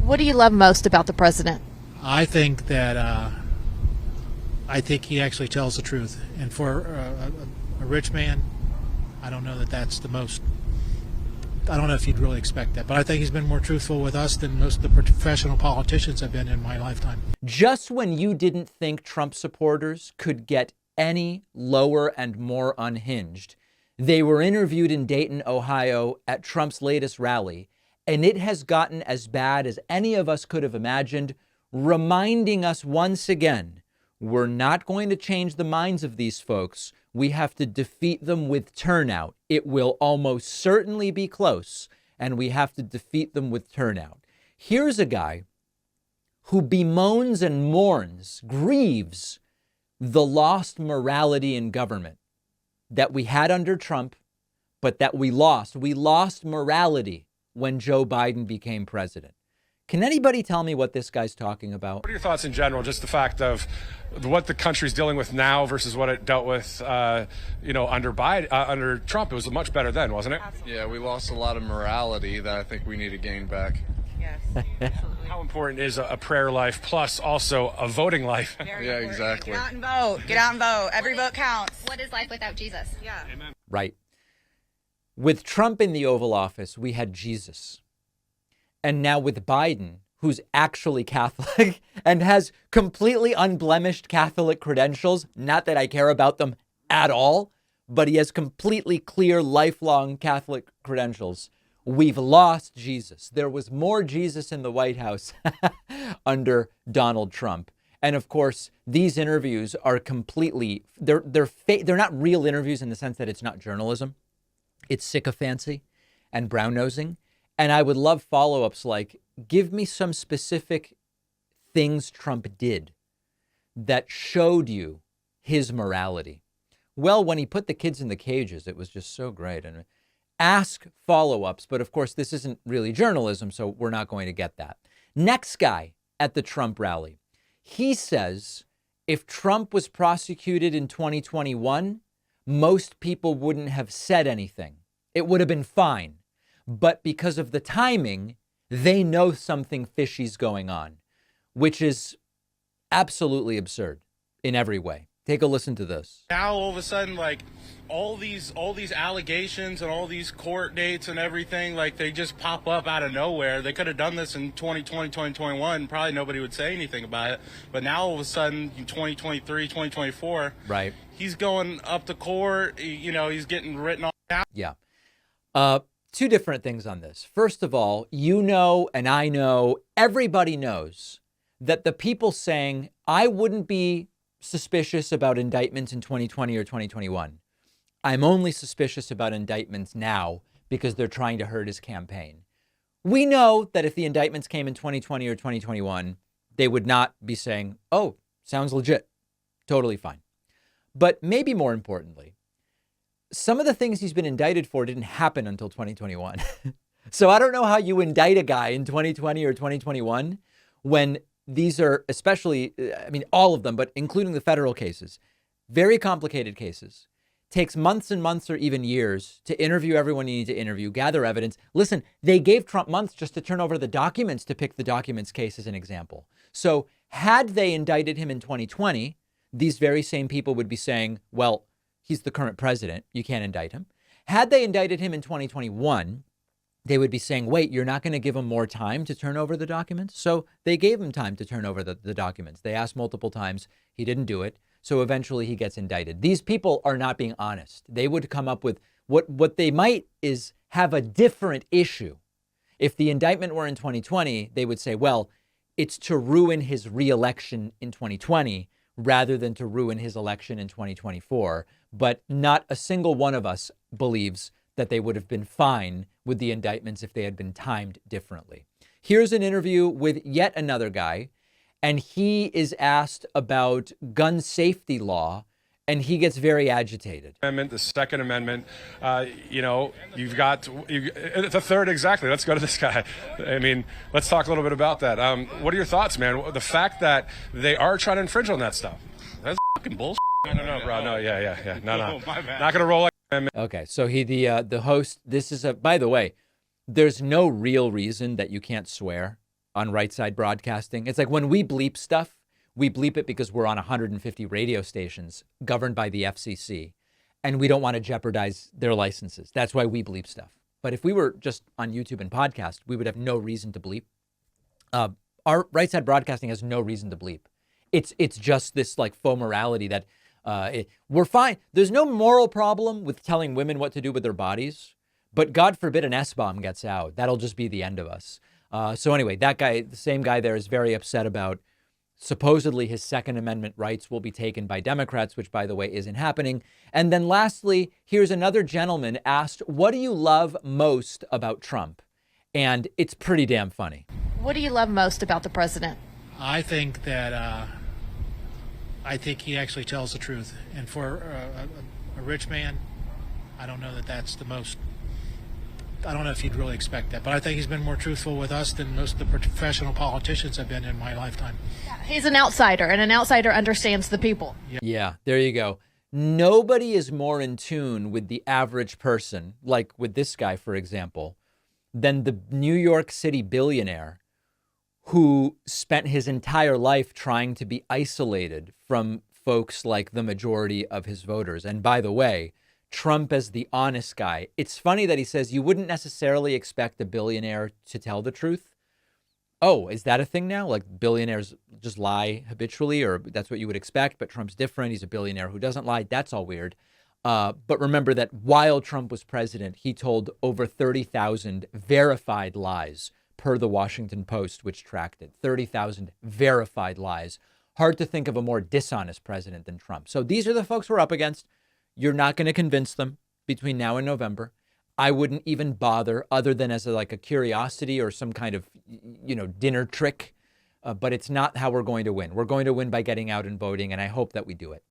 What do you love most about the president? I think that I think he actually tells the truth. And for a rich man, I don't know that that's the most. I don't know if you'd really expect that, but I think he's been more truthful with us than most of the professional politicians have been in my lifetime. Just when you didn't think Trump supporters could get any lower and more unhinged, they were interviewed in Dayton, Ohio at Trump's latest rally, and it has gotten as bad as any of us could have imagined, reminding us once again, we're not going to change the minds of these folks. We have to defeat them with turnout. It will almost certainly be close, and we have to defeat them with turnout. Here's a guy who bemoans and mourns, grieves the lost morality in government that we had under Trump, but that we lost. We lost morality when Joe Biden became president. Can anybody tell me what this guy's talking about? What are your thoughts in general, just the fact of what the country's dealing with now versus what it dealt with, under Biden, under Trump? It was much better then, wasn't it? Absolutely. Yeah, we lost a lot of morality that I think we need to gain back. Yes, absolutely. How important is a prayer life plus also a voting life? Yeah, exactly. Get out and vote. Get out and vote. Every vote counts. What is life without Jesus? Yeah. Amen. Right. With Trump in the Oval Office, we had Jesus. And now with Biden, who's actually Catholic and has completely unblemished Catholic credentials, not that I care about them at all, but he has completely clear, lifelong Catholic credentials. We've lost Jesus. There was more Jesus in the White House under Donald Trump. And of course, these interviews are completely, they're not real interviews in the sense that it's not journalism. It's sycophancy and brown-nosing. And I would love follow-ups like, give me some specific things Trump did that showed you his morality. Well, when he put the kids in the cages, it was just so great. And ask follow-ups. But of course, this isn't really journalism, so we're not going to get that. Next guy at the Trump rally. He says if Trump was prosecuted in 2021, most people wouldn't have said anything. It would have been fine. But because of the timing, they know something fishy's going on, which is absolutely absurd in every way. Take a listen to this. Now, all of a sudden, like, all these allegations and all these court dates and everything, like, they just pop up out of nowhere. They could have done this in 2020, 2021. Probably nobody would say anything about it. But now, all of a sudden, in 2023, 2024, right, he's going up to court. He's getting written on. Yeah. Two different things on this. First of all, you know, and I know, everybody knows that the people saying, I wouldn't be suspicious about indictments in 2020 or 2021. I'm only suspicious about indictments now because they're trying to hurt his campaign. We know that if the indictments came in 2020 or 2021, they would not be saying, oh, sounds legit. Totally fine. But maybe more importantly, some of the things he's been indicted for didn't happen until 2021. So I don't know how you indict a guy in 2020 or 2021 when these are especially, all of them, but including the federal cases, very complicated cases. Takes months and months or even years to interview everyone you need to interview, gather evidence. Listen, they gave Trump months just to turn over the documents to pick the documents case as an example. So had they indicted him in 2020, these very same people would be saying, well, he's the current president. You can't indict him. Had they indicted him in 2021, they would be saying, wait, you're not going to give him more time to turn over the documents? So they gave him time to turn over the documents. They asked multiple times. He didn't do it. So eventually he gets indicted. These people are not being honest. They would come up with what they might is have a different issue. If the indictment were in 2020, they would say, well, it's to ruin his reelection in 2020 rather than to ruin his election in 2024. But not a single one of us believes that they would have been fine with the indictments if they had been timed differently. Here's an interview with yet another guy, and he is asked about gun safety law, and he gets very agitated. The Second Amendment, you've got the third exactly. Let's go to this guy. Let's talk a little bit about that. What are your thoughts, man? The fact that they are trying to infringe on that stuff. That's fucking bullshit. No, bro. No, yeah. No. My bad. Not gonna roll like. Okay, so the host. This is by the way, there's no real reason that you can't swear on Right Side Broadcasting. It's like when we bleep stuff, we bleep it because we're on 150 radio stations governed by the FCC, and we don't want to jeopardize their licenses. That's why we bleep stuff. But if we were just on YouTube and podcast, we would have no reason to bleep. Our Right Side Broadcasting has no reason to bleep. It's just this like faux morality that we're fine. There's no moral problem with telling women what to do with their bodies, but God forbid an S-bomb gets out. That'll just be the end of us. So anyway, that guy, the same guy there, is very upset about supposedly his Second Amendment rights will be taken by Democrats, which, by the way, isn't happening. And then lastly, here's another gentleman asked, what do you love most about Trump? And it's pretty damn funny. What do you love most about the president? I think that I think he actually tells the truth. And for a rich man, I don't know that that's the most. I don't know if you'd really expect that, but I think he's been more truthful with us than most of the professional politicians have been in my lifetime. He's an outsider, and an outsider understands the people. Yeah, there you go. Nobody is more in tune with the average person, like with this guy, for example, than the New York City billionaire who spent his entire life trying to be isolated from folks like the majority of his voters. And by the way, Trump as the honest guy. It's funny that he says you wouldn't necessarily expect a billionaire to tell the truth. Oh, is that a thing now? Like billionaires just lie habitually, or that's what you would expect, but Trump's different. He's a billionaire who doesn't lie. That's all weird. But remember that while Trump was president, he told over 30,000 verified lies per the Washington Post, which tracked it. 30,000 verified lies. Hard to think of a more dishonest president than Trump. So these are the folks we're up against. You're not going to convince them between now and November. I wouldn't even bother other than as like a curiosity or some kind of, dinner trick. But it's not how we're going to win. We're going to win by getting out and voting, and I hope that we do it.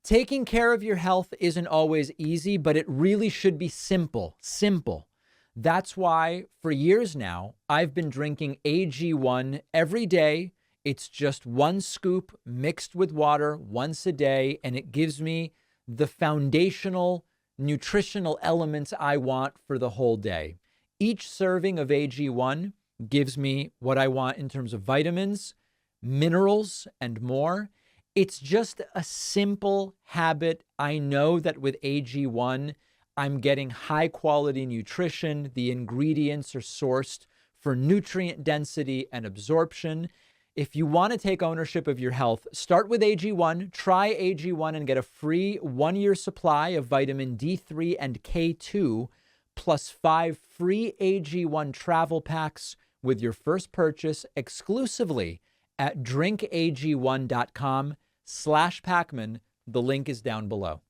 Taking care of your health isn't always easy, but it really should be simple. Simple. That's why for years now, I've been drinking AG1 every day. It's just one scoop mixed with water once a day, and it gives me the foundational nutritional elements I want for the whole day. Each serving of AG1 gives me what I want in terms of vitamins, minerals, and more. It's just a simple habit. I know that with AG1, I'm getting high quality nutrition. The ingredients are sourced for nutrient density and absorption. If you want to take ownership of your health, start with AG1. Try AG1 and get a free 1-year supply of vitamin D3 and K2, plus 5 free AG1 travel packs with your first purchase exclusively at drinkag1.com/Pacman. The link is down below.